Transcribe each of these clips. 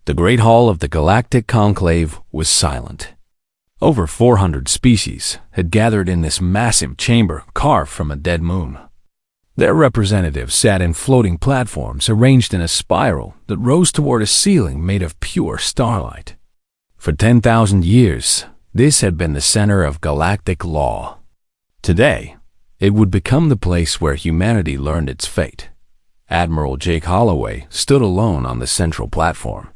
The great hall of the Galactic Conclave was silent. Over 400 species had gathered in this massive chamber carved from a dead moon. Their representatives sat in floating platforms arranged in a spiral that rose toward a ceiling made of pure starlight. For 10,000 years, this had been the center of galactic law. Today, it would become the place where humanity learned its fate. Admiral Jake Holloway stood alone on the central platform.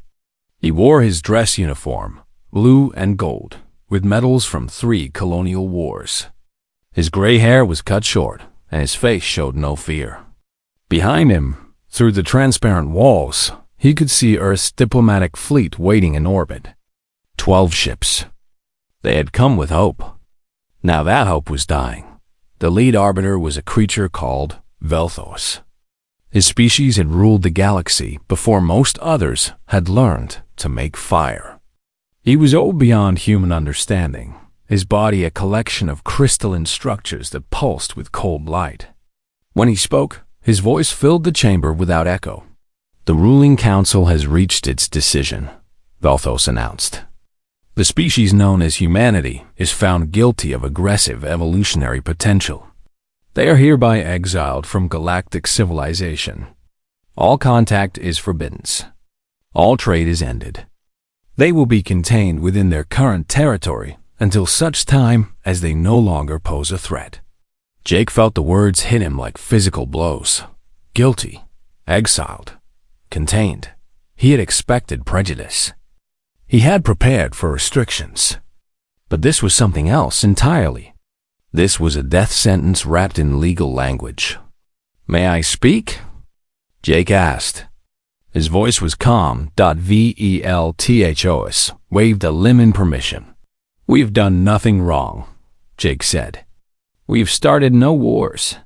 He wore his dress uniform, blue and gold, with medals from 3 colonial wars. His gray hair was cut short, and his face showed no fear. Behind him, through the transparent walls, he could see Earth's diplomatic fleet waiting in orbit. 12 ships. They had come with hope. Now that hope was dying. The lead arbiter was a creature called Velthos. His species had ruled the galaxy before most others had learned to make fire. He was old beyond human understanding, his body a collection of crystalline structures that pulsed with cold light. When he spoke, his voice filled the chamber without echo. "The ruling council has reached its decision," Velthos announced. "The species known as humanity is found guilty of aggressive evolutionary potential. They are hereby exiled from galactic civilization. All contact is forbidden. All trade is ended. They will be contained within their current territory until such time as they no longer pose a threat." Jake felt the words hit him like physical blows. Guilty, exiled, contained. He had expected prejudice. He had prepared for restrictions. But this was something else entirely. This was a death sentence wrapped in legal language. "May I speak?" Jake asked. His voice was calm. Velthos waved a limb in permission. "We've done nothing wrong," Jake said. "We've started no wars.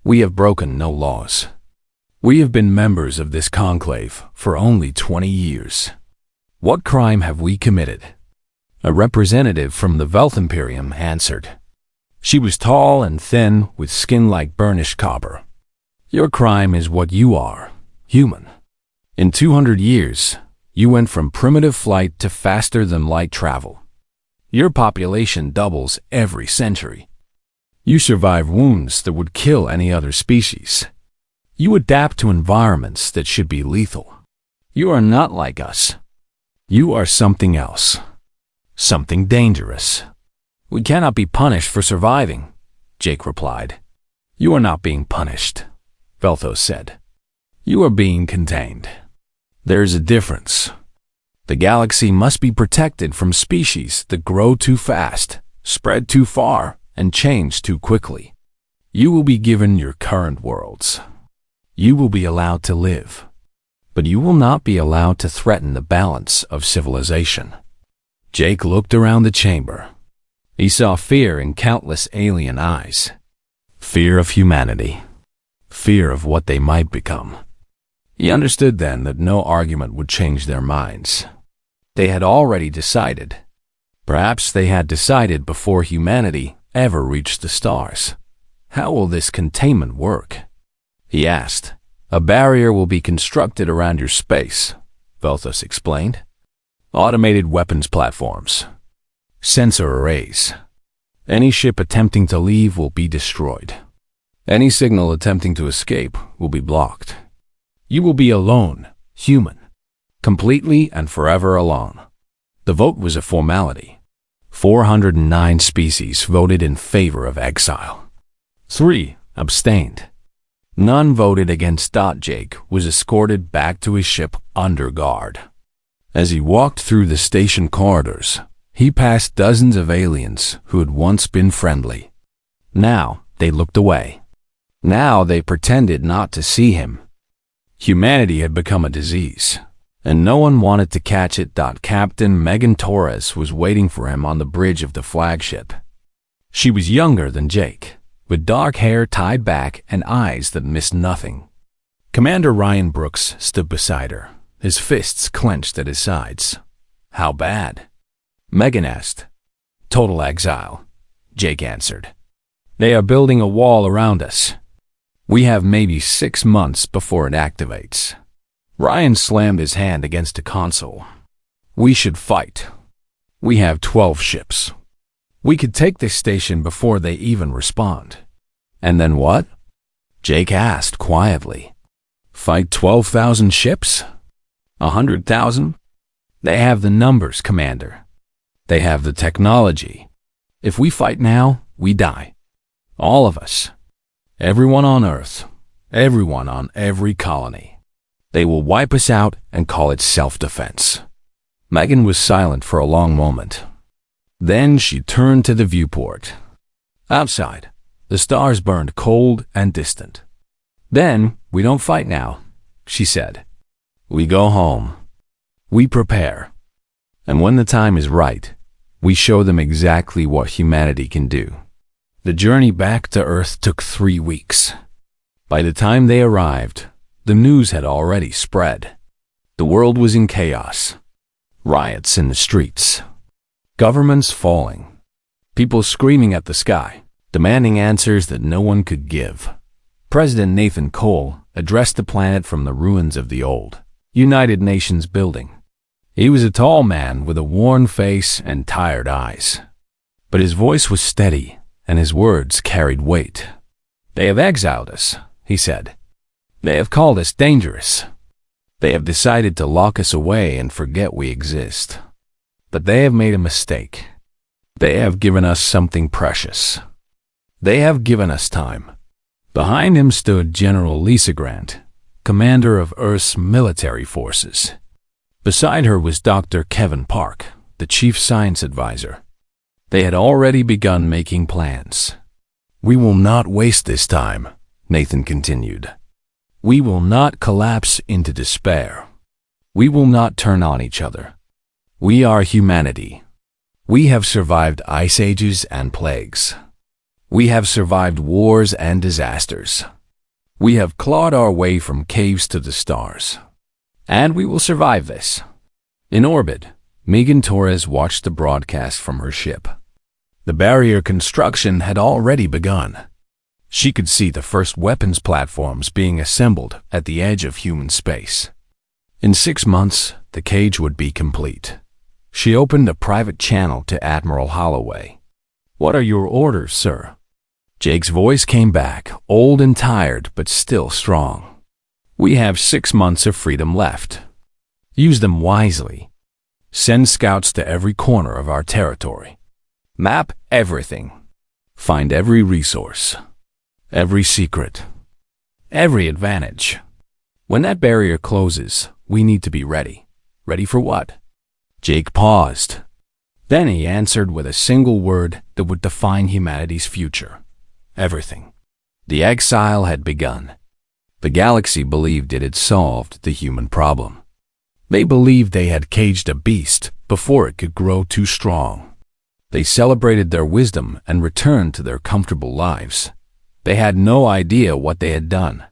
We have broken no laws. We have been members of this conclave for only 20 years. What crime have we committed?" A representative from the Velth Imperium answered. She was tall and thin, with skin like burnished copper. "Your crime is what you are, human. In 200 years, you went from primitive flight to faster-than-light travel. Your population doubles every century. You survive wounds that would kill any other species. You adapt to environments that should be lethal. You are not like us. You are something else. Something dangerous." "We cannot be punished for surviving," Jake replied. "You are not being punished," Velthos said. "You are being contained. There is a difference. The galaxy must be protected from species that grow too fast, spread too far, and change too quickly. You will be given your current worlds. You will be allowed to live, but you will not be allowed to threaten the balance of civilization." Jake looked around the chamber. He saw fear in countless alien eyes. Fear of humanity. Fear of what they might become. He understood then that no argument would change their minds. They had already decided. Perhaps they had decided before humanity ever reached the stars. "How will this containment work?" he asked. "A barrier will be constructed around your space," Velthos explained. "Automated weapons platforms. Sensor arrays. Any ship attempting to leave will be destroyed. Any signal attempting to escape will be blocked. You will be alone, human. Completely and forever alone." The vote was a formality. 409 species voted in favor of exile. 3 abstained. None voted against. Jake was escorted back to his ship under guard. As he walked through the station corridors, he passed dozens of aliens who had once been friendly. Now they looked away. Now they pretended not to see him. Humanity had become a disease, and no one wanted to catch it. Captain Megan Torres was waiting for him on the bridge of the flagship. She was younger than Jake, with dark hair tied back and eyes that missed nothing. Commander Ryan Brooks stood beside her, his fists clenched at his sides. "How bad?" Megan asked. "Total exile," Jake answered. "They are building a wall around us. We have maybe 6 months before it activates." Ryan slammed his hand against a console. We should fight. We have 12 ships. We could take this station before they even respond. And then what? Jake asked quietly. Fight 12,000 ships? 100,000? They have the numbers, Commander. They have the technology. If we fight now, we die. All of us. Everyone on Earth. Everyone on every colony. They will wipe us out and call it self-defense. Megan was silent for a long moment. Then she turned to the viewport. Outside, the stars burned cold and distant. Then, we don't fight now, she said. We go home. We prepare. And when the time is right, we show them exactly what humanity can do. The journey back to Earth took 3 weeks. By the time they arrived, the news had already spread. The world was in chaos. Riots in the streets. Governments falling. People screaming at the sky, demanding answers that no one could give. President Nathan Cole addressed the planet from the ruins of the old United Nations building. He was a tall man with a worn face and tired eyes. But his voice was steady, and his words carried weight. They have exiled us, he said. They have called us dangerous. They have decided to lock us away and forget we exist. But they have made a mistake. They have given us something precious. They have given us time. Behind him stood General Lisa Grant, commander of Earth's military forces. Beside her was Dr. Kevin Park, the chief science advisor. They had already begun making plans. We will not waste this time, Nathan continued. We will not collapse into despair. We will not turn on each other. We are humanity. We have survived ice ages and plagues. We have survived wars and disasters. We have clawed our way from caves to the stars. And we will survive this. In orbit, Megan Torres watched the broadcast from her ship. The barrier construction had already begun. She could see the first weapons platforms being assembled at the edge of human space. In 6 months, the cage would be complete. She opened a private channel to Admiral Holloway. What are your orders, sir? Jake's voice came back, old and tired, but still strong. We have 6 months of freedom left. Use them wisely. Send scouts to every corner of our territory. Map everything. Find every resource. Every secret. Every advantage. When that barrier closes, we need to be ready. Ready for what? Jake paused. Then he answered with a single word that would define humanity's future. Everything. The exile had begun. The galaxy believed it had solved the human problem. They believed they had caged a beast before it could grow too strong. They celebrated their wisdom and returned to their comfortable lives. They had no idea what they had done.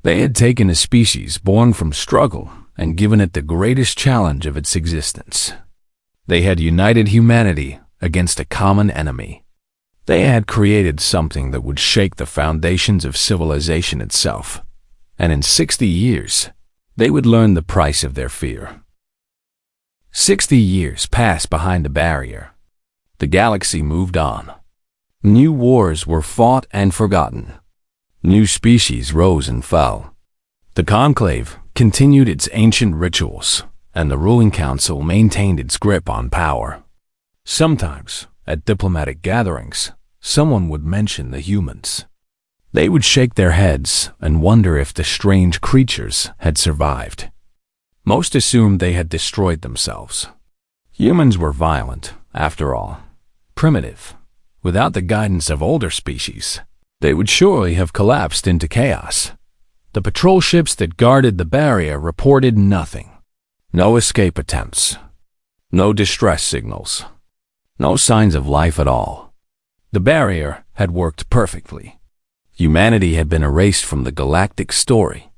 They had taken a species born from struggle and given it the greatest challenge of its existence. They had united humanity against a common enemy. They had created something that would shake the foundations of civilization itself. And in 60 years, they would learn the price of their fear. 60 years passed behind the barrier. The galaxy moved on. New wars were fought and forgotten. New species rose and fell. The conclave continued its ancient rituals, and the ruling council maintained its grip on power. Sometimes, at diplomatic gatherings, someone would mention the humans. They would shake their heads and wonder if the strange creatures had survived. Most assumed they had destroyed themselves. Humans were violent, after all, primitive. Without the guidance of older species, they would surely have collapsed into chaos. The patrol ships that guarded the barrier reported nothing. No escape attempts. No distress signals. No signs of life at all. The barrier had worked perfectly. Humanity had been erased from the galactic story.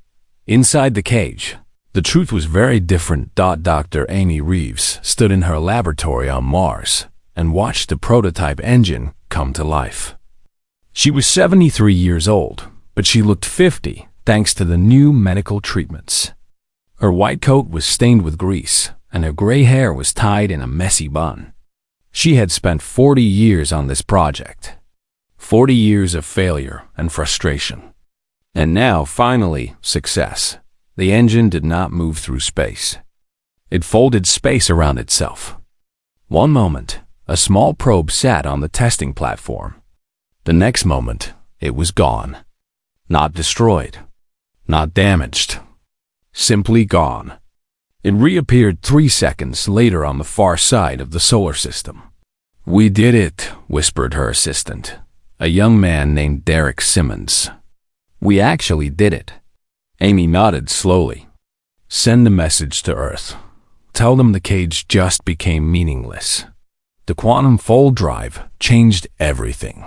Inside the cage, the truth was very different. Dr. Amy Reeves stood in her laboratory on Mars and watched the prototype engine come to life. She was 73 years old, but she looked 50 thanks to the new medical treatments. Her white coat was stained with grease, and her gray hair was tied in a messy bun. She had spent 40 years on this project. 40 years of failure and frustration. And now, finally, success. The engine did not move through space. It folded space around itself. One moment, a small probe sat on the testing platform. The next moment, it was gone. Not destroyed. Not damaged. Simply gone. It reappeared 3 seconds later on the far side of the solar system. "We did it," whispered her assistant, a young man named Derek Simmons. "We actually did it." Amy nodded slowly. "Send a message to Earth. Tell them the cage just became meaningless. The quantum fold drive changed everything.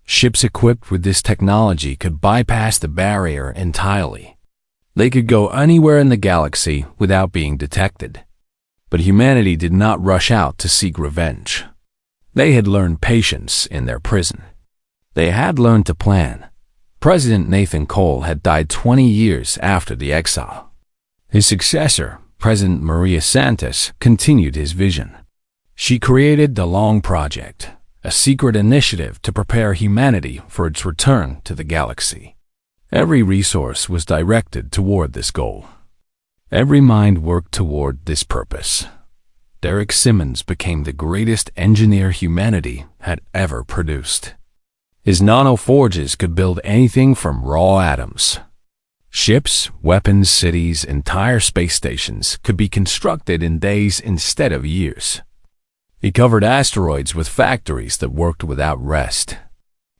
Ships equipped with this technology could bypass the barrier entirely. They could go anywhere in the galaxy without being detected. But humanity did not rush out to seek revenge. They had learned patience in their prison. They had learned to plan. President Nathan Cole had died 20 years after the exile. His successor, President Maria Santos, continued his vision. She created the Long Project, a secret initiative to prepare humanity for its return to the galaxy. Every resource was directed toward this goal. Every mind worked toward this purpose. Derek Simmons became the greatest engineer humanity had ever produced. His nanoforges could build anything from raw atoms. Ships, weapons, cities, entire space stations could be constructed in days instead of years. He covered asteroids with factories that worked without rest.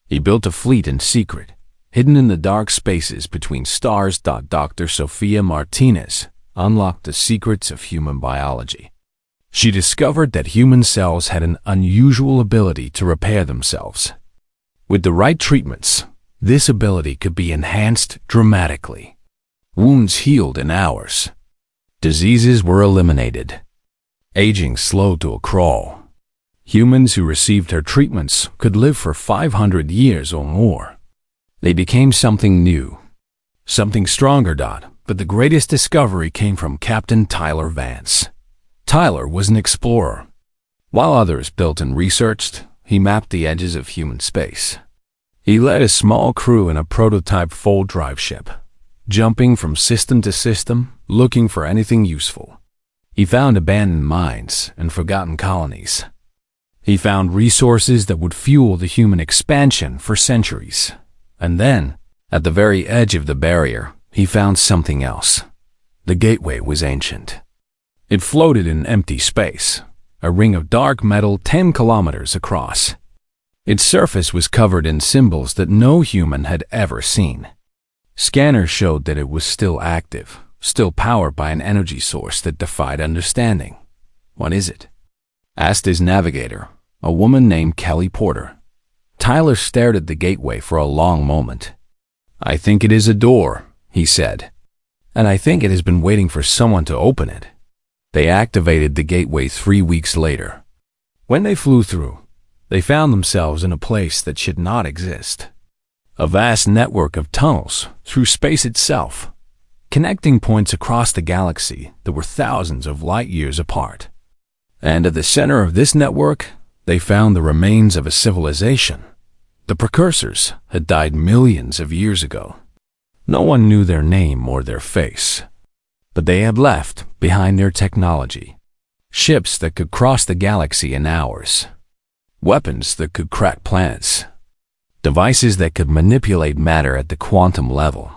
He built a fleet in secret, hidden in the dark spaces between stars. Dr. Sophia Martinez unlocked the secrets of human biology. She discovered that human cells had an unusual ability to repair themselves. With the right treatments, this ability could be enhanced dramatically. Wounds healed in hours. Diseases were eliminated. Aging slowed to a crawl. Humans who received her treatments could live for 500 years or more. They became something new, something stronger. But the greatest discovery came from Captain Tyler Vance. Tyler was an explorer. While others built and researched, he mapped the edges of human space. He led a small crew in a prototype fold drive ship, jumping from system to system, looking for anything useful. He found abandoned mines and forgotten colonies. He found resources that would fuel the human expansion for centuries. And then, at the very edge of the barrier, he found something else. The gateway was ancient. It floated in empty space, a ring of dark metal 10 kilometers across. Its surface was covered in symbols that no human had ever seen. Scanners showed that it was still active, still powered by an energy source that defied understanding. "What is it?" asked his navigator, a woman named Kelly Porter. Tyler stared at the gateway for a long moment. "I think it is a door," he said, "and I think it has been waiting for someone to open it." They activated the gateway 3 weeks later. When they flew through, they found themselves in a place that should not exist. A vast network of tunnels through space itself, connecting points across the galaxy that were thousands of light years apart. And at the center of this network, they found the remains of a civilization. The precursors had died millions of years ago. No one knew their name or their face, but they had left behind their technology. Ships that could cross the galaxy in hours. Weapons that could crack planets. Devices that could manipulate matter at the quantum level.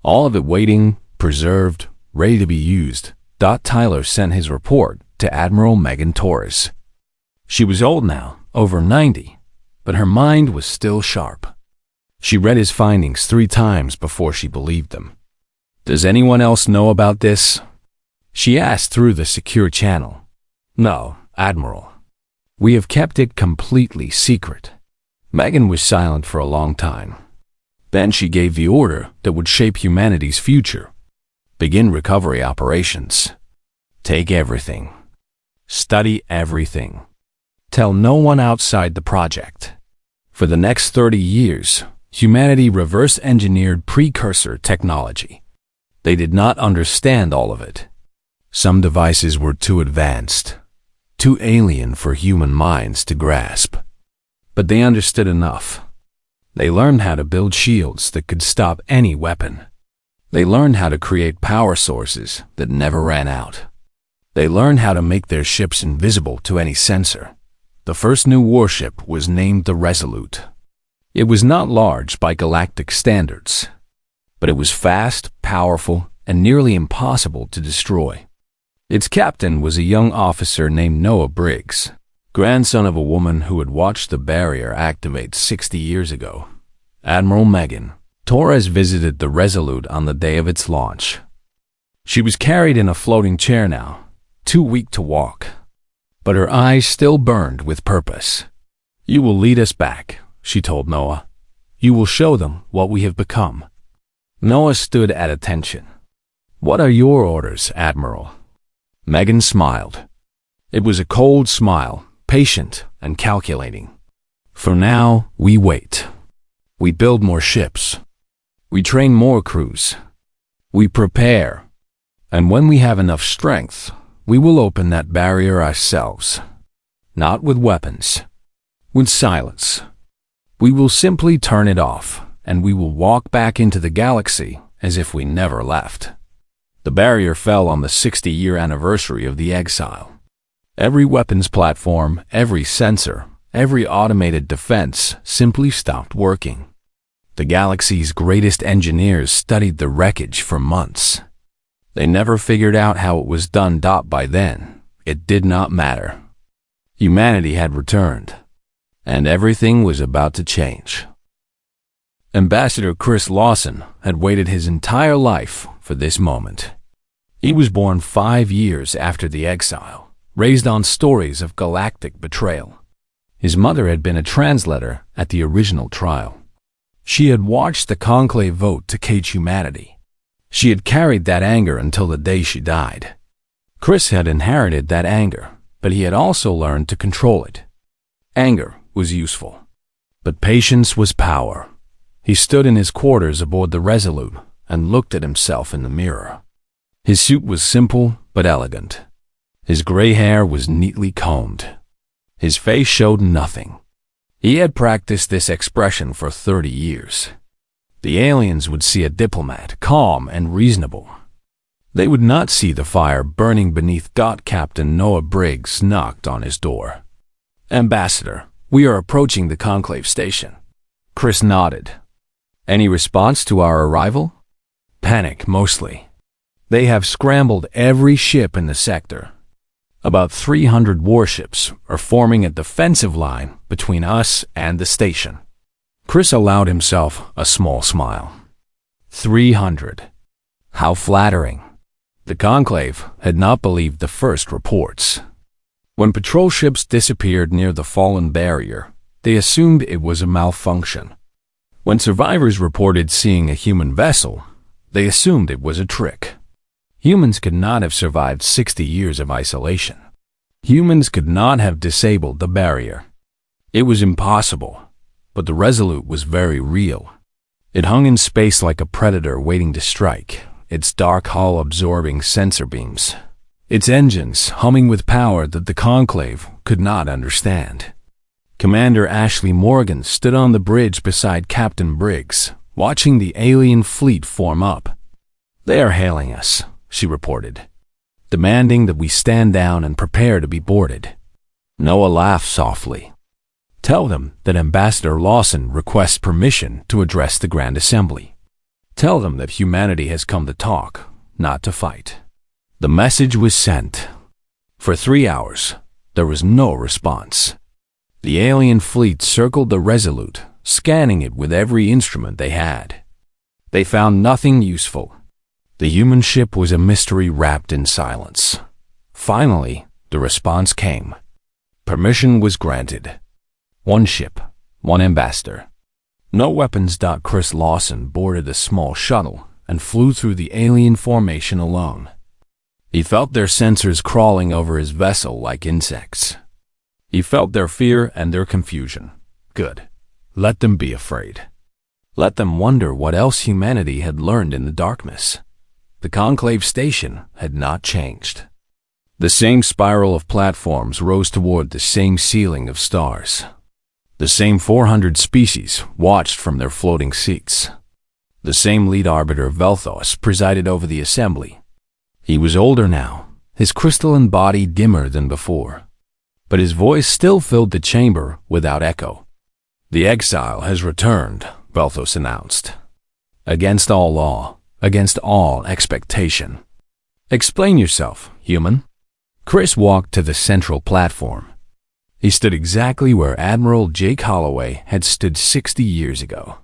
All of it waiting, preserved, ready to be used. Tyler sent his report to Admiral Megan Torres. She was old now, over 90, but her mind was still sharp. She read his findings 3 times before she believed them. "Does anyone else know about this?" she asked through the secure channel. "No, Admiral. We have kept it completely secret." Megan was silent for a long time. Then she gave the order that would shape humanity's future. Begin recovery operations. Take everything. Study everything. Tell no one outside the project. For the next 30 years, humanity reverse-engineered precursor technology. They did not understand all of it. Some devices were too advanced, too alien for human minds to grasp. But they understood enough. They learned how to build shields that could stop any weapon. They learned how to create power sources that never ran out. They learned how to make their ships invisible to any sensor. The first new warship was named the Resolute. It was not large by galactic standards, but it was fast, powerful, and nearly impossible to destroy. Its captain was a young officer named Noah Briggs, grandson of a woman who had watched the barrier activate 60 years ago. Admiral Megan Torres visited the Resolute on the day of its launch. She was carried in a floating chair now, too weak to walk, but her eyes still burned with purpose. "You will lead us back," she told Noah. "You will show them what we have become." Noah stood at attention. "What are your orders, Admiral?" Megan smiled. It was a cold smile, patient and calculating. "For now, we wait. We build more ships. We train more crews. We prepare. And when we have enough strength, we will open that barrier ourselves. Not with weapons. With silence. We will simply turn it off, and we will walk back into the galaxy as if we never left." The barrier fell on the 60-year anniversary of the exile. Every weapons platform, every sensor, every automated defense simply stopped working. The galaxy's greatest engineers studied the wreckage for months. They never figured out how it was done. By then, it did not matter. Humanity had returned, and everything was about to change. Ambassador Chris Lawson had waited his entire life for this moment. He was born 5 years after the exile, raised on stories of galactic betrayal. His mother had been a translator at the original trial. She had watched the conclave vote to cage humanity. She had carried that anger until the day she died. Chris had inherited that anger, but he had also learned to control it. Anger was useful, but patience was power. He stood in his quarters aboard the Resolute and looked at himself in the mirror. His suit was simple but elegant. His gray hair was neatly combed. His face showed nothing. He had practiced this expression for 30 years. The aliens would see a diplomat, calm and reasonable. They would not see the fire burning beneath. Captain Noah Briggs knocked on his door. "Ambassador, we are approaching the conclave station." Chris nodded. "Any response to our arrival?" "Panic, mostly. They have scrambled every ship in the sector. About 300 warships are forming a defensive line between us and the station." Chris allowed himself a small smile. 300. How flattering. The conclave had not believed the first reports. When patrol ships disappeared near the fallen barrier, they assumed it was a malfunction. When survivors reported seeing a human vessel, they assumed it was a trick. Humans could not have survived 60 years of isolation. Humans could not have disabled the barrier. It was impossible, but the Resolute was very real. It hung in space like a predator waiting to strike, its dark hull absorbing sensor beams, its engines humming with power that the conclave could not understand. Commander Ashley Morgan stood on the bridge beside Captain Briggs, watching the alien fleet form up. "They are hailing us," she reported, demanding that we stand down and prepare to be boarded. Noah laughed softly. "Tell them that Ambassador Lawson requests permission to address the Grand Assembly. Tell them that humanity has come to talk, not to fight." The message was sent. For 3 hours, there was no response. The alien fleet circled the Resolute, scanning it with every instrument they had. They found nothing useful. The human ship was a mystery wrapped in silence. Finally, the response came. Permission was granted. 1 ship, 1 ambassador. No weapons. Chris Lawson boarded a small shuttle and flew through the alien formation alone. He felt their sensors crawling over his vessel like insects. He felt their fear and their confusion. Good. Let them be afraid. Let them wonder what else humanity had learned in the darkness. The conclave station had not changed. The same spiral of platforms rose toward the same ceiling of stars. The same 400 species watched from their floating seats. The same lead arbiter Velthos presided over the assembly. He was older now, his crystalline body dimmer than before, but his voice still filled the chamber without echo. "The exile has returned," Velthos announced. "Against all law, against all expectation. Explain yourself, human." Chris walked to the central platform. He stood exactly where Admiral Jake Holloway had stood 60 years ago.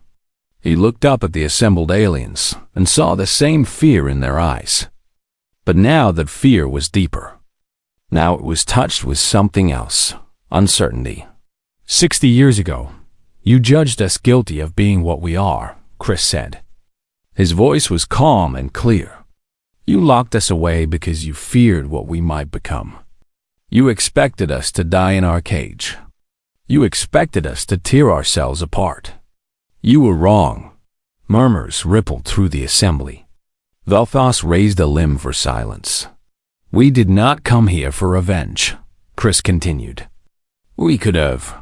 He looked up at the assembled aliens and saw the same fear in their eyes. But now that fear was deeper. Now it was touched with something else, uncertainty. 60 years ago, you judged us guilty of being what we are, Chris said. His voice was calm and clear. You locked us away because you feared what we might become. You expected us to die in our cage. You expected us to tear ourselves apart. You were wrong. Murmurs rippled through the assembly. Velthos raised a limb for silence. We did not come here for revenge, Chris continued. We could have.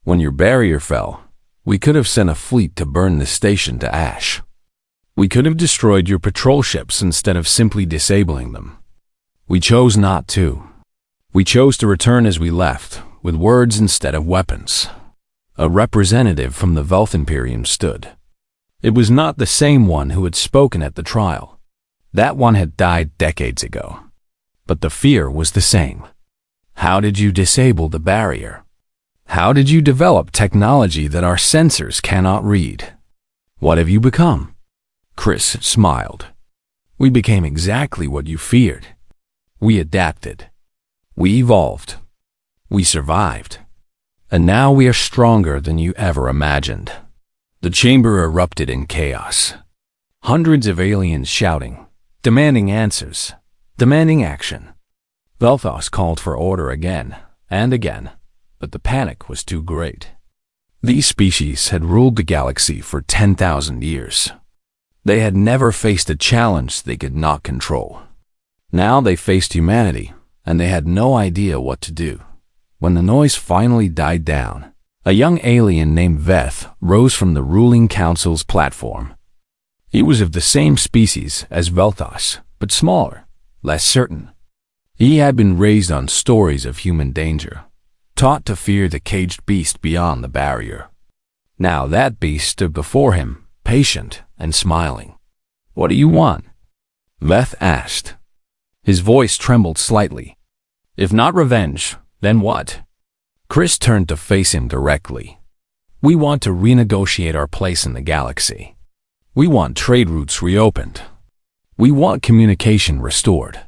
When your barrier fell, we could have sent a fleet to burn the station to ash. We could have destroyed your patrol ships instead of simply disabling them. We chose not to. We chose to return as we left, with words instead of weapons. A representative from the Velth Imperium stood. It was not the same one who had spoken at the trial. That one had died decades ago. But the fear was the same. How did you disable the barrier? How did you develop technology that our sensors cannot read? What have you become? Chris smiled. We became exactly what you feared. We adapted. We evolved. We survived. And now we are stronger than you ever imagined. The chamber erupted in chaos. Hundreds of aliens shouting, demanding answers, demanding action. Velthos called for order again and again, but the panic was too great. These species had ruled the galaxy for 10,000 years. They had never faced a challenge they could not control. Now they faced humanity, and they had no idea what to do. When the noise finally died down, a young alien named Veth rose from the ruling council's platform. He was of the same species as Velthos, but smaller, less certain. He had been raised on stories of human danger, taught to fear the caged beast beyond the barrier. Now that beast stood before him, patient and smiling. What do you want? Veth asked. His voice trembled slightly. If not revenge, then what? Chris turned to face him directly. We want to renegotiate our place in the galaxy. We want trade routes reopened. We want communication restored.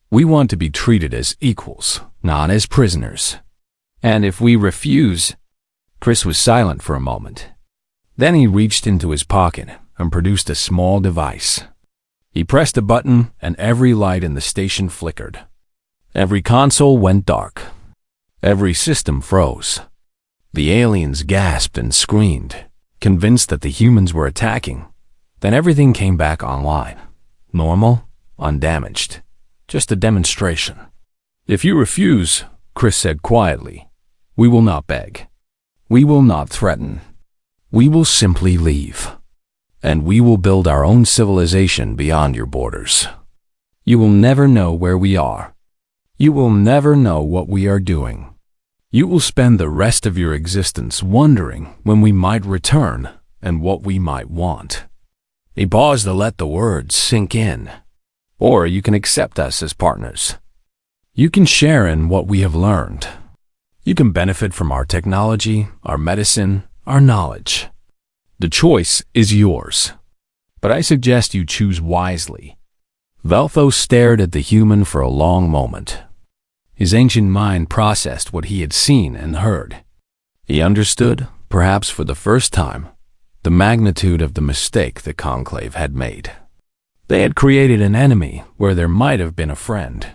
We want to be treated as equals, not as prisoners. And if we refuse... Chris was silent for a moment. Then he reached into his pocket and produced a small device. He pressed a button and every light in the station flickered. Every console went dark. Every system froze. The aliens gasped and screamed, convinced that the humans were attacking. Then everything came back online. Normal, undamaged. Just a demonstration. If you refuse, Chris said quietly, we will not beg. We will not threaten. We will simply leave. And we will build our own civilization beyond your borders. You will never know where we are. You will never know what we are doing. You will spend the rest of your existence wondering when we might return and what we might want. He paused to let the words sink in. Or you can accept us as partners. You can share in what we have learned. You can benefit from our technology, our medicine, our knowledge. The choice is yours. But I suggest you choose wisely. Velthos stared at the human for a long moment. His ancient mind processed what he had seen and heard. He understood, perhaps for the first time, the magnitude of the mistake the Conclave had made. They had created an enemy where there might have been a friend.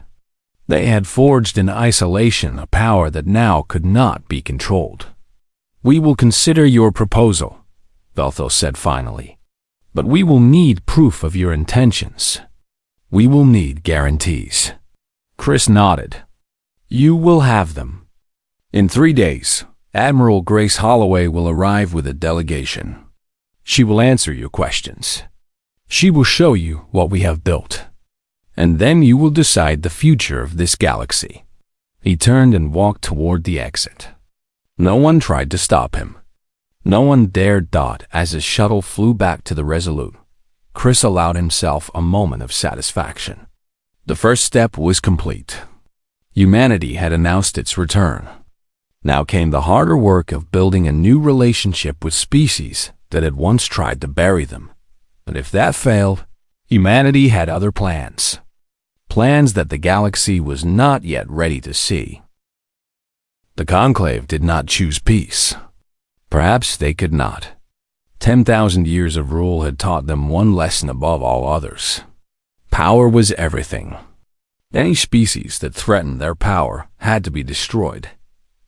They had forged in isolation a power that now could not be controlled. We will consider your proposal, Velthos said finally. But we will need proof of your intentions. We will need guarantees. Chris nodded. You will have them. In 3 days, Admiral Grace Holloway will arrive with a delegation. She will answer your questions. She will show you what we have built. And then you will decide the future of this galaxy. He turned and walked toward the exit. No one tried to stop him. No one dared dot as his shuttle flew back to the Resolute. Chris allowed himself a moment of satisfaction. The first step was complete. Humanity had announced its return. Now came the harder work of building a new relationship with species that had once tried to bury them. But if that failed, humanity had other plans. Plans that the galaxy was not yet ready to see. The Conclave did not choose peace. Perhaps they could not. 10,000 years of rule had taught them one lesson above all others. Power was everything. Any species that threatened their power had to be destroyed.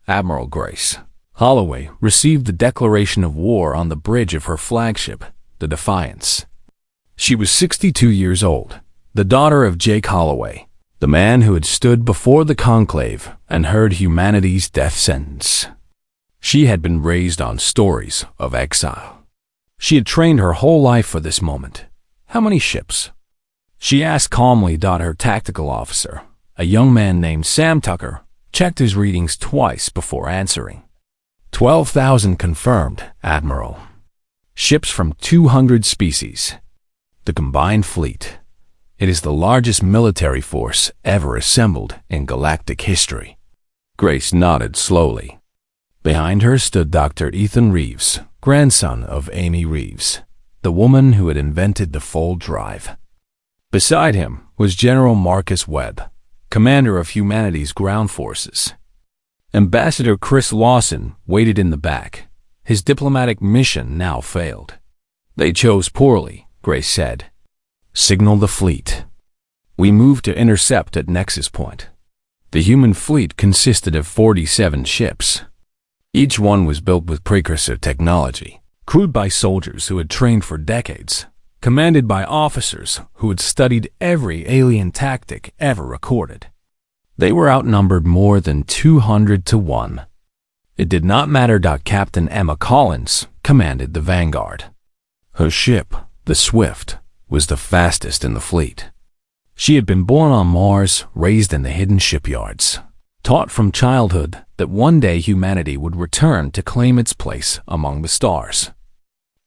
Admiral Grace Holloway received the declaration of war on the bridge of her flagship, the Defiance. She was 62 years old, the daughter of Jake Holloway, the man who had stood before the Conclave and heard humanity's death sentence. She had been raised on stories of exile. She had trained her whole life for this moment. How many ships? She asked calmly. Her tactical officer, a young man named Sam Tucker, checked his readings twice before answering. 12,000 confirmed, Admiral. Ships from 200 species. The combined fleet. It is the largest military force ever assembled in galactic history. Grace nodded slowly. Behind her stood Dr. Ethan Reeves, grandson of Amy Reeves, the woman who had invented the fold drive. Beside him was General Marcus Webb, commander of humanity's ground forces. Ambassador Chris Lawson waited in the back. His diplomatic mission now failed. They chose poorly, Grace said. Signal the fleet. We moved to intercept at Nexus Point. The human fleet consisted of 47 ships. Each one was built with precursor technology, crewed by soldiers who had trained for decades, commanded by officers who had studied every alien tactic ever recorded. They were outnumbered more than 200 to 1. It did not matter. Captain Emma Collins commanded the Vanguard. Her ship, the Swift, was the fastest in the fleet. She had been born on Mars, raised in the hidden shipyards, taught from childhood that one day humanity would return to claim its place among the stars.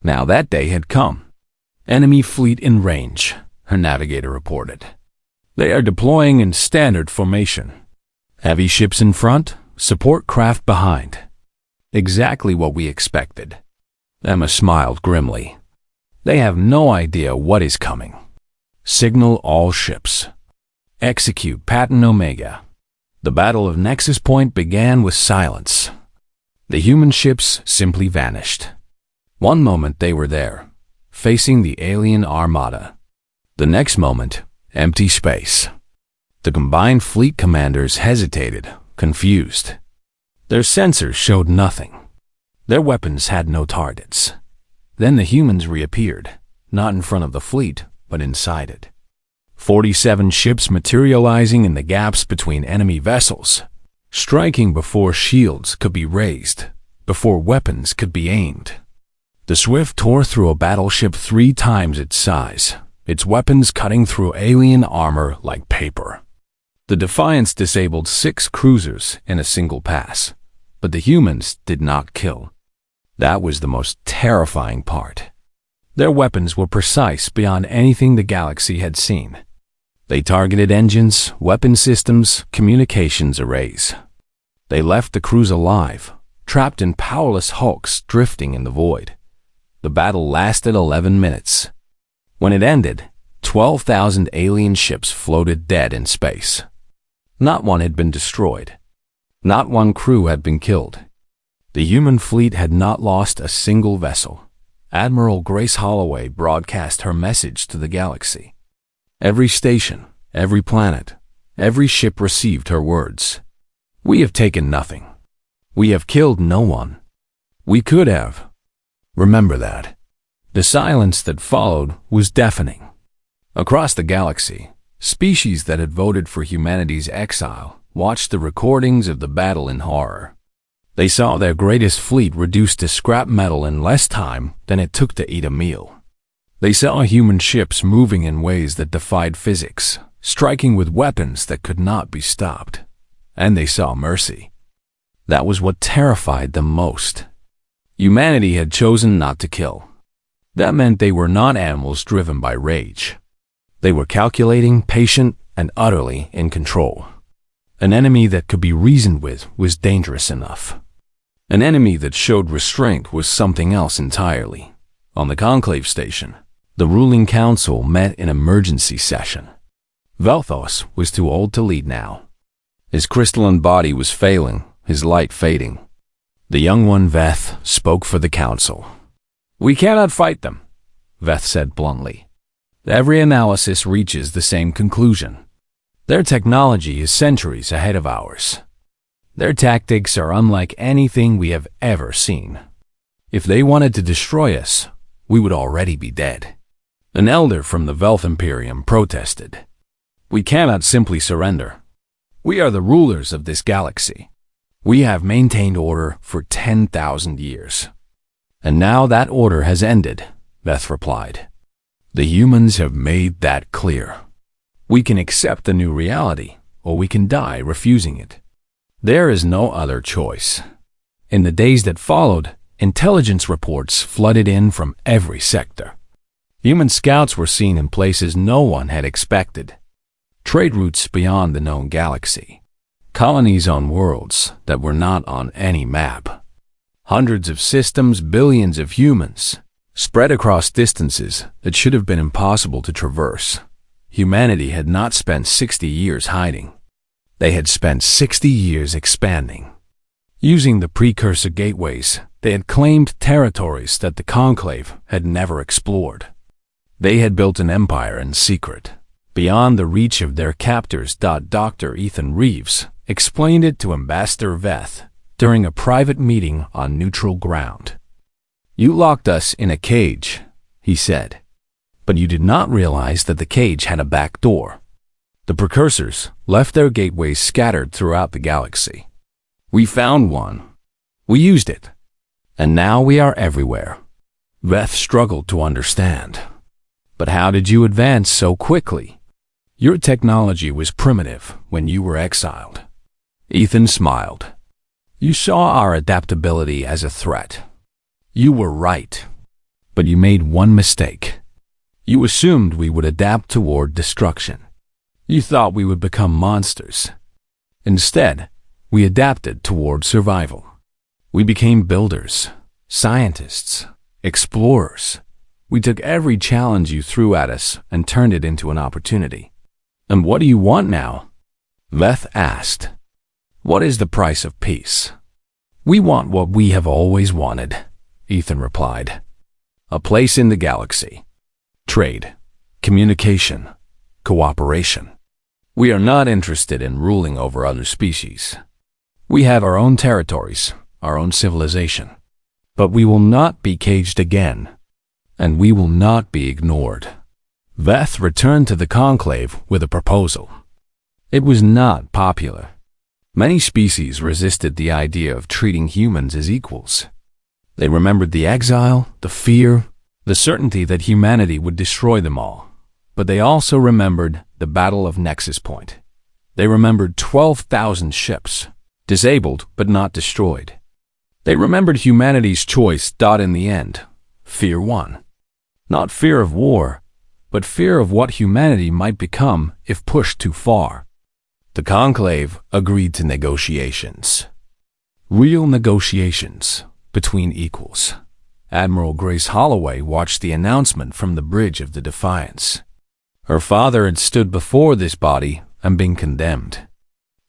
Now that day had come. Enemy fleet in range, her navigator reported. They are deploying in standard formation. Heavy ships in front, support craft behind. Exactly what we expected. Emma smiled grimly. They have no idea what is coming. Signal all ships. Execute Patton Omega. The Battle of Nexus Point began with silence. The human ships simply vanished. One moment they were there, facing the alien armada. The next moment, empty space. The combined fleet commanders hesitated, confused. Their sensors showed nothing. Their weapons had no targets. Then the humans reappeared, not in front of the fleet, but inside it. 47 ships materializing in the gaps between enemy vessels, striking before shields could be raised, before weapons could be aimed. The Swift tore through a battleship 3 times its size, its weapons cutting through alien armor like paper. The Defiance disabled 6 cruisers in a single pass, but the humans did not kill. That was the most terrifying part. Their weapons were precise beyond anything the galaxy had seen. They targeted engines, weapon systems, communications arrays. They left the crews alive, trapped in powerless hulks drifting in the void. The battle lasted 11 minutes. When it ended, 12,000 alien ships floated dead in space. Not one had been destroyed. Not one crew had been killed. The human fleet had not lost a single vessel. Admiral Grace Holloway broadcast her message to the galaxy. Every station, every planet, every ship received her words. We have taken nothing. We have killed no one. We could have. Remember that. The silence that followed was deafening. Across the galaxy, Species that had voted for humanity's exile watched the recordings of the battle in horror. They saw their greatest fleet reduced to scrap metal in less time than it took to eat a meal. They saw human ships moving in ways that defied physics, striking with weapons that could not be stopped. And they saw mercy. That was what terrified them most. Humanity had chosen not to kill. That meant they were not animals driven by rage. They were calculating, patient, and utterly in control. An enemy that could be reasoned with was dangerous enough. An enemy that showed restraint was something else entirely. On the conclave station, the ruling council met in emergency session. Velthos was too old to lead now. His crystalline body was failing, his light fading. The young one, Veth, spoke for the council. "We cannot fight them," Veth said bluntly. "Every analysis reaches the same conclusion. Their technology is centuries ahead of ours. Their tactics are unlike anything we have ever seen. If they wanted to destroy us, we would already be dead." An elder from the Velth Imperium protested. "We cannot simply surrender. We are the rulers of this galaxy. We have maintained order for 10,000 years. And now that order has ended," Veth replied. "The humans have made that clear. We can accept the new reality, or we can die refusing it. There is no other choice." In the days that followed, intelligence reports flooded in from every sector. Human scouts were seen in places no one had expected. Trade routes beyond the known galaxy. Colonies on worlds that were not on any map. Hundreds of systems, billions of humans, spread across distances that should have been impossible to traverse. Humanity had not spent 60 years hiding. They had spent 60 years expanding. Using the precursor gateways, they had claimed territories that the Conclave had never explored. They had built an empire in secret, beyond the reach of their captors. Dr. Ethan Reeves explained it to Ambassador Veth during a private meeting on neutral ground. "You locked us in a cage," he said, "but you did not realize that the cage had a back door. The precursors left their gateways scattered throughout the galaxy. We found one. We used it. And now we are everywhere." Veth struggled to understand. "But how did you advance so quickly? Your technology was primitive when you were exiled." Ethan smiled. "You saw our adaptability as a threat. You were right. But you made one mistake. You assumed we would adapt toward destruction. You thought we would become monsters. Instead, we adapted toward survival. We became builders, scientists, explorers. We took every challenge you threw at us and turned it into an opportunity." "And what do you want now?" Veth asked. "What is the price of peace?" "We want what we have always wanted," Ethan replied. "A place in the galaxy. Trade, communication, cooperation. We are not interested in ruling over other species. We have our own territories, our own civilization. But we will not be caged again, and we will not be ignored." Veth returned to the Conclave with a proposal. It was not popular. Many species resisted the idea of treating humans as equals. They remembered the exile, the fear, the certainty that humanity would destroy them all. But they also remembered the Battle of Nexus Point. They remembered 12,000 ships, disabled but not destroyed. They remembered humanity's choice. In the end, fear won. Not fear of war, but fear of what humanity might become if pushed too far. The Conclave agreed to negotiations. Real negotiations between equals. Admiral Grace Holloway watched the announcement from the bridge of the Defiance. Her father had stood before this body and been condemned.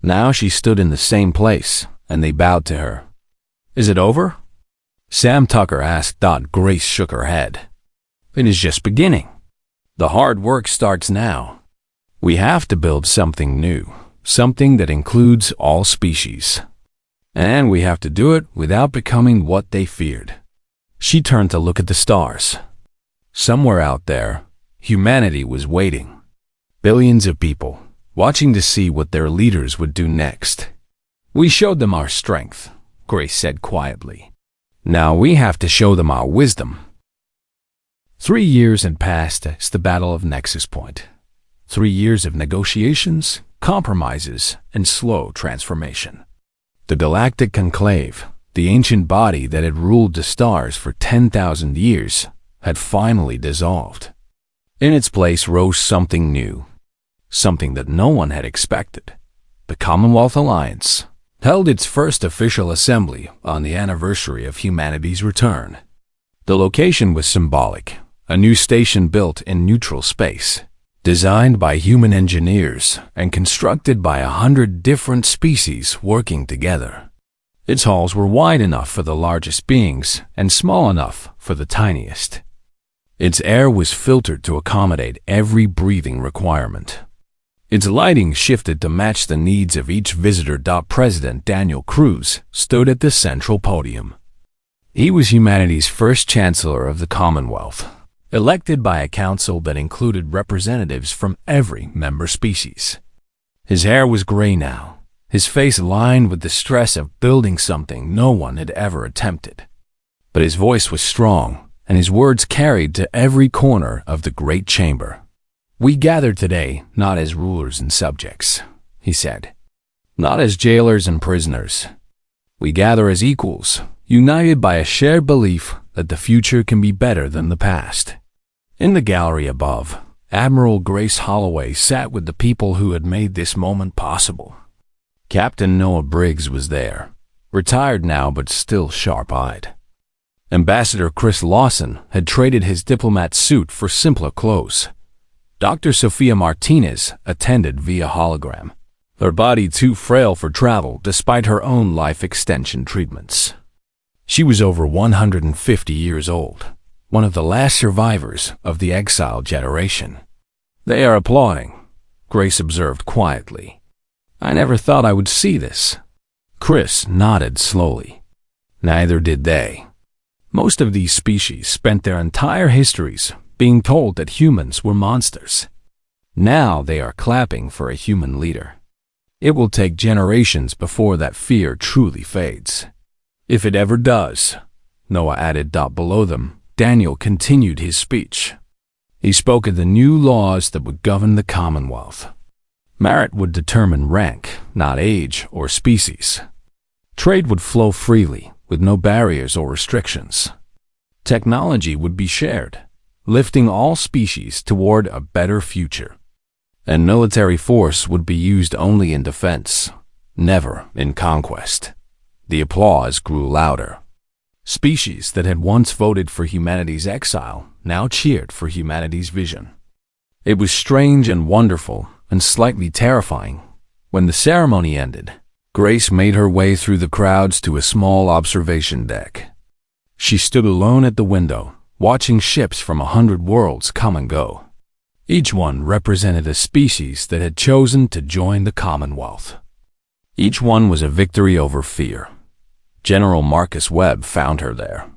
Now she stood in the same place, and they bowed to her. "Is it over?" Sam Tucker asked. Grace shook her head. "It is just beginning. The hard work starts now. We have to build something new, something that includes all species. And we have to do it without becoming what they feared." She turned to look at the stars. Somewhere out there, humanity was waiting. Billions of people, watching to see what their leaders would do next. We showed them our strength, Grace said quietly. Now we have to show them our wisdom. 3 years had passed since the Battle of Nexus Point. 3 years of negotiations, compromises, and slow transformation. The Galactic Conclave, the ancient body that had ruled the stars for 10,000 years, had finally dissolved. In its place rose something new, something that no one had expected. The Commonwealth Alliance held its first official assembly on the anniversary of humanity's return. The location was symbolic, a new station built in neutral space, designed by human engineers and constructed by 100 different species working together. Its halls were wide enough for the largest beings and small enough for the tiniest. Its air was filtered to accommodate every breathing requirement. Its lighting shifted to match the needs of each visitor. President Daniel Cruz stood at the central podium. He was humanity's first Chancellor of the Commonwealth, elected by a council that included representatives from every member species. His hair was gray now, his face lined with the stress of building something no one had ever attempted. But his voice was strong, and his words carried to every corner of the great chamber. We gathered today not as rulers and subjects, he said, not as jailers and prisoners. We gather as equals, united by a shared belief that the future can be better than the past. In the gallery above, Admiral Grace Holloway sat with the people who had made this moment possible. Captain Noah Briggs was there, retired now but still sharp-eyed. Ambassador Chris Lawson had traded his diplomat suit for simpler clothes. Dr. Sophia Martinez attended via hologram, her body too frail for travel despite her own life extension treatments. She was over 150 years old, one of the last survivors of the exile generation. They are applauding, Grace observed quietly. I never thought I would see this. Chris nodded slowly. Neither did they. Most of these species spent their entire histories being told that humans were monsters. Now they are clapping for a human leader. It will take generations before that fear truly fades. If it ever does, Noah added. Below them, Daniel continued his speech. He spoke of the new laws that would govern the Commonwealth. Merit would determine rank, not age or species. Trade would flow freely, with no barriers or restrictions. Technology would be shared, lifting all species toward a better future. And military force would be used only in defense, never in conquest. The applause grew louder. Species that had once voted for humanity's exile now cheered for humanity's vision. It was strange and wonderful and slightly terrifying. When the ceremony ended, Grace made her way through the crowds to a small observation deck. She stood alone at the window, watching ships from 100 worlds come and go. Each one represented a species that had chosen to join the Commonwealth. Each one was a victory over fear. General Marcus Webb found her there.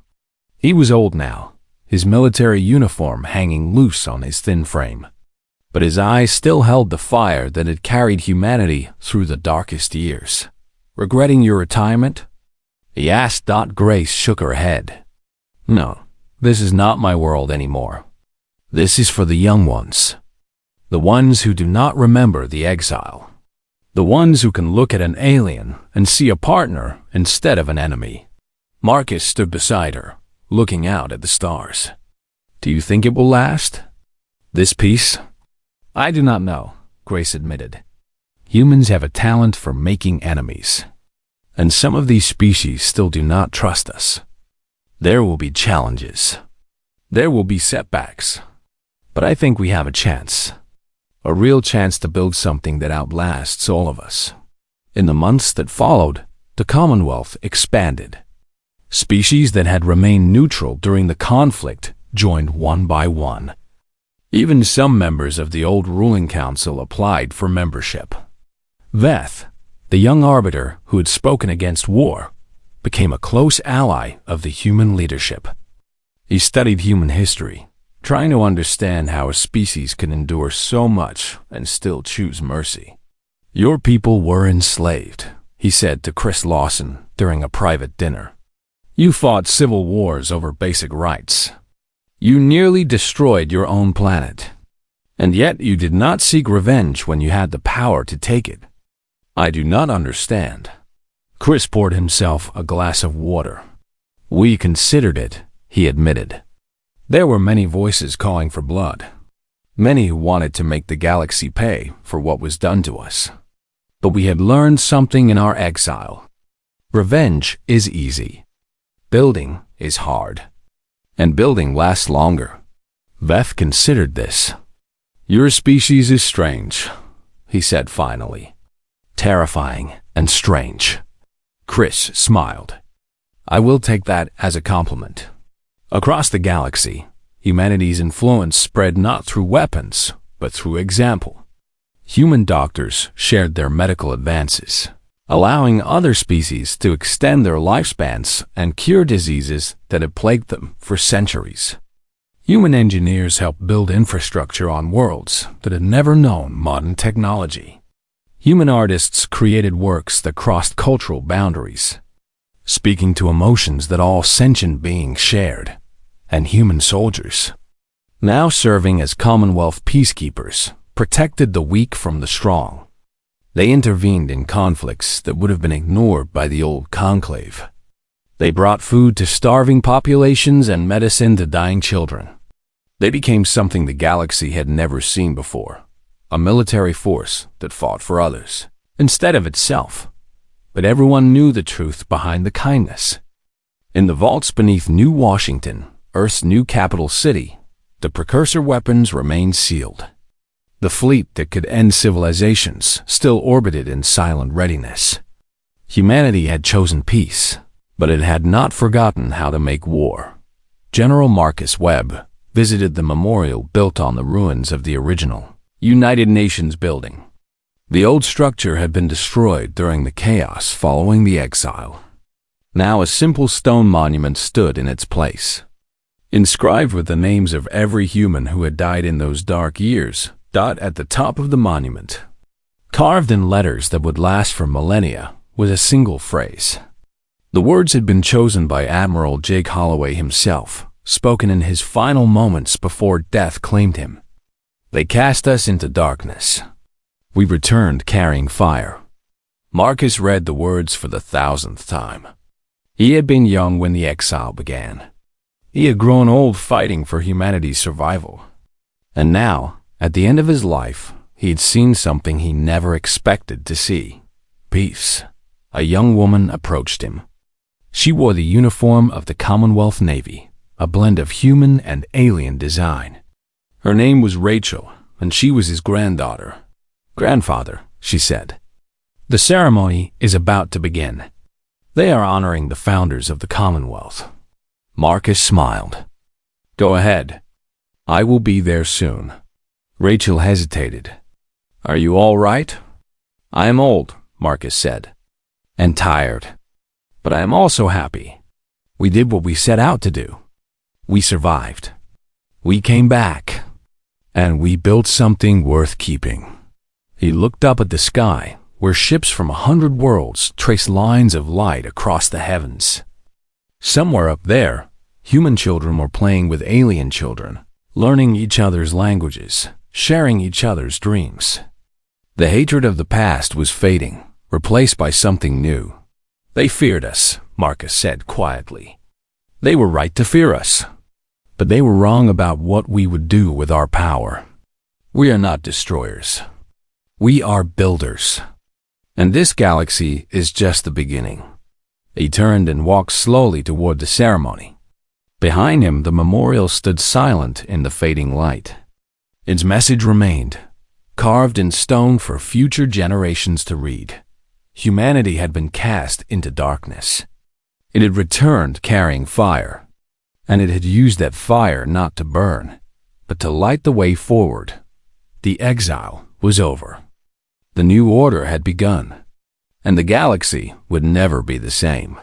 He was old now, his military uniform hanging loose on his thin frame. But his eyes still held the fire that had carried humanity through the darkest years. Regretting your retirement? He asked. Grace shook her head. No, this is not my world anymore. This is for the young ones. The ones who do not remember the exile. The ones who can look at an alien and see a partner instead of an enemy. Marcus stood beside her, looking out at the stars. Do you think it will last? This peace? I do not know, Grace admitted. Humans have a talent for making enemies. And some of these species still do not trust us. There will be challenges. There will be setbacks. But I think we have a chance. A real chance to build something that outlasts all of us. In the months that followed, the Commonwealth expanded. Species that had remained neutral during the conflict joined one by one. Even some members of the old ruling council applied for membership. Veth, the young arbiter who had spoken against war, became a close ally of the human leadership. He studied human history, trying to understand how a species can endure so much and still choose mercy. "Your people were enslaved," he said to Chris Lawson during a private dinner. "You fought civil wars over basic rights. You nearly destroyed your own planet. And yet you did not seek revenge when you had the power to take it. I do not understand." Chris poured himself a glass of water. "We considered it," he admitted. "There were many voices calling for blood. Many who wanted to make the galaxy pay for what was done to us. But we had learned something in our exile. Revenge is easy. Building is hard. And building lasts longer." Veth considered this. "Your species is strange," he said finally. "Terrifying and strange." Chris smiled. "I will take that as a compliment." Across the galaxy, humanity's influence spread not through weapons, but through example. Human doctors shared their medical advances, allowing other species to extend their lifespans and cure diseases that had plagued them for centuries. Human engineers helped build infrastructure on worlds that had never known modern technology. Human artists created works that crossed cultural boundaries, speaking to emotions that all sentient beings shared, and human soldiers, now serving as Commonwealth peacekeepers, protected the weak from the strong. They intervened in conflicts that would have been ignored by the old conclave. They brought food to starving populations and medicine to dying children. They became something the galaxy had never seen before, a military force that fought for others, instead of itself. But everyone knew the truth behind the kindness. In the vaults beneath New Washington, Earth's new capital city, the precursor weapons remained sealed. The fleet that could end civilizations still orbited in silent readiness. Humanity had chosen peace, but it had not forgotten how to make war. General Marcus Webb visited the memorial built on the ruins of the original United Nations building. The old structure had been destroyed during the chaos following the exile. Now a simple stone monument stood in its place, inscribed with the names of every human who had died in those dark years. At the top of the monument, carved in letters that would last for millennia, was a single phrase. The words had been chosen by Admiral Jake Holloway himself, spoken in his final moments before death claimed him. "They cast us into darkness. We returned carrying fire." Marcus read the words for the 1,000th time. He had been young when the exile began. He had grown old fighting for humanity's survival. And now, at the end of his life, he had seen something he never expected to see. Peace. A young woman approached him. She wore the uniform of the Commonwealth Navy, a blend of human and alien design. Her name was Rachel, and she was his granddaughter. "Grandfather," she said, "the ceremony is about to begin. They are honoring the founders of the Commonwealth." Marcus smiled. "Go ahead. I will be there soon." Rachel hesitated. "Are you all right?" "I am old," Marcus said, "and tired. But I am also happy. We did what we set out to do. We survived. We came back. And we built something worth keeping." He looked up at the sky, where ships from 100 worlds traced lines of light across the heavens. Somewhere up there, human children were playing with alien children, learning each other's languages, sharing each other's dreams. The hatred of the past was fading, replaced by something new. "They feared us," Marcus said quietly. "They were right to fear us. But they were wrong about what we would do with our power. We are not destroyers. We are builders. And this galaxy is just the beginning." He turned and walked slowly toward the ceremony. Behind him, the memorial stood silent in the fading light. Its message remained, carved in stone for future generations to read. Humanity had been cast into darkness. It had returned carrying fire, and it had used that fire not to burn, but to light the way forward. The exile was over. The new order had begun, and the galaxy would never be the same.